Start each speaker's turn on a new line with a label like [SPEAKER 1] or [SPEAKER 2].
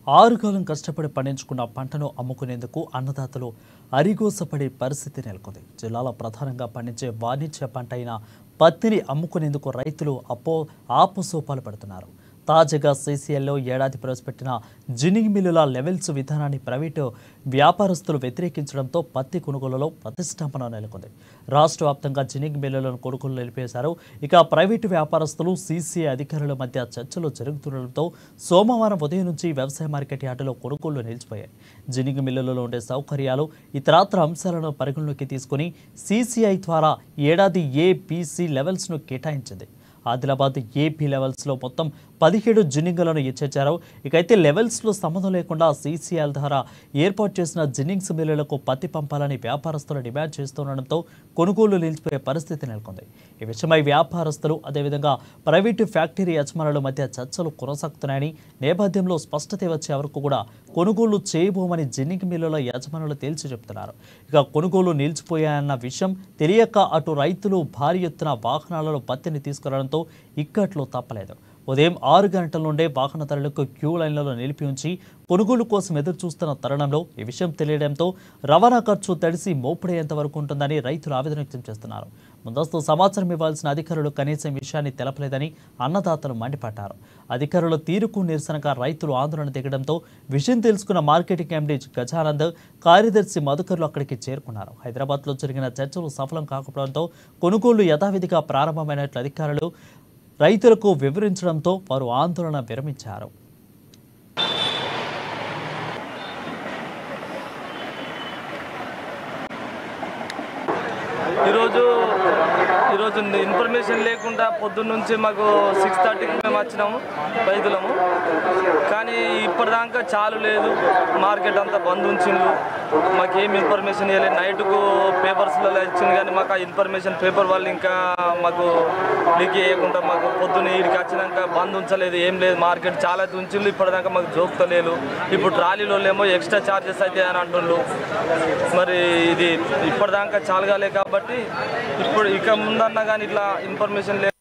[SPEAKER 1] 6 కాలం కష్టపడి పండించుకున్న పంటను అమ్ముకునేందుకు అన్నదాతలు అరిగోసపడే పరిస్థితి నెలకొంది. జిల్లాలో ప్రధానంగా పండించే వాణిజ్య పంట అయిన పత్తిని అమ్ముకునేందుకు రైతులు ఆపసోపాలు పడుతున్నారు. తాజాగా సీసీఎల్లో ఏడాది ప్రవేశపెట్టిన జిన్నింగ్ మిల్లుల లెవెల్స్ విధానాన్ని ప్రైవేటు వ్యాపారస్తులు వ్యతిరేకించడంతో పత్తి కొనుగోలులో ప్రతిష్టంభన నెలకొంది. రాష్ట్ర వ్యాప్తంగా జిన్నింగ్ మిల్లులను కొనుగోలు నిలిపేశారు. ఇక ప్రైవేటు వ్యాపారస్తులు సీసీఐ అధికారుల మధ్య చర్చలు జరుగుతుండటంతో సోమవారం ఉదయం నుంచి వ్యవసాయ మార్కెట్ యార్డులో కొనుగోళ్లు నిలిచిపోయాయి. జిన్నింగ్ మిల్లులలో ఉండే సౌకర్యాలు, ఇతరత్ర అంశాలను పరిగణలోకి తీసుకుని సీసీఐ ద్వారా ఏడాది ఏబీసీ లెవెల్స్ను కేటాయించింది. ఆదిలాబాద్ ఏపీ లెవెల్స్లో మొత్తం 17 జిన్నింగులను చేర్చారు. ఇకైతే లెవెల్స్లో సంబంధం లేకుండా సీసీఎల్ ద్వారా ఏర్పాటు చేసిన జిన్నింగ్స్ మిల్లులకు పత్తి పంపాలని వ్యాపారస్తులు డిమాండ్ చేస్తుండటంతో కొనుగోలు నిలిచిపోయే పరిస్థితి నెలకొంది. ఈ విషయమై వ్యాపారస్తులు అదేవిధంగా ప్రైవేటు ఫ్యాక్టరీ యజమానుల మధ్య చర్చలు కొనసాగుతున్నాయని, నేపథ్యంలో స్పష్టత వచ్చే వరకు కూడా కొనుగోలు చేయబోమని జిన్నింగ్ మిల్లుల యజమానులు తేల్చి చెబుతున్నారు. ఇక కొనుగోలు నిలిచిపోయాయన్న విషయం తెలియక అటు రైతులు భారీ ఎత్తున వాహనాలలో పత్తిని తీసుకురావడంతో ఇక్కట్లు తప్పలేదు. ఉదయం 6 గంటల నుండే వాహనదారులకు క్యూ లైన్లలో నిలిపి ఉంచి కొనుగోలు కోసం ఎదురు చూస్తున్న తరుణంలో ఈ విషయం తెలియడంతో రవాణా ఖర్చు తడిసి మోపుడయ్యేంత వరకు ఉంటుందని రైతులు ఆవేదన వ్యక్తం చేస్తున్నారు. ముందస్తు సమాచారం ఇవ్వాల్సిన అధికారులు కనీసం విషయాన్ని తెలపలేదని అన్నదాతలు మండిపడ్డారు. అధికారుల తీరుకు నిరసనగా రైతులు ఆందోళన దిగడంతో విషయం తెలుసుకున్న మార్కెటింగ్ ఎండీ గజానంద్, కార్యదర్శి మధుకర్లు అక్కడికి చేరుకున్నారు. హైదరాబాద్లో జరిగిన చర్చలు సఫలం కాకపోవడంతో కొనుగోళ్లు యథావిధిగా ప్రారంభమైనట్లు అధికారులు రైతులకు వివరించడంతో వారు ఆందోళన విరమించారు.
[SPEAKER 2] ఈరోజు ఇన్ఫర్మేషన్ లేకుండా పొద్దున్న నుంచి మాకు 6:30కి మేము వచ్చినాము రైతులము. కానీ ఇప్పటిదాకా చాలు లేదు, మార్కెట్ అంతా బంద్ ఉంచిండ్రు. మాకేం ఇన్ఫర్మేషన్ ఇవ్వలేదు. నైట్కు పేపర్స్లలో ఇచ్చింది కానీ మాకు ఆ ఇన్ఫర్మేషన్ పేపర్ వాళ్ళు ఇంకా మాకు లీక్ చేయకుండా మాకు పొద్దున్న వీడికి వచ్చినాక బంద్ ఉంచలేదు, ఏం లేదు. మార్కెట్ చాలా ఉంచిండ్రు, ఇప్పటిదాకా మాకు జోక్తలేదు. ఇప్పుడు ట్రాలీలో ఏమో ఎక్స్ట్రా ఛార్జెస్ అయితే అని అంటుండ్రు. మరి ఇది ఇప్పటిదాకా చాలగాలే కాబట్టి ఇప్పుడు ఇక ముందన్నా కానీ ఇట్లా ఇన్ఫర్మేషన్ లేదు.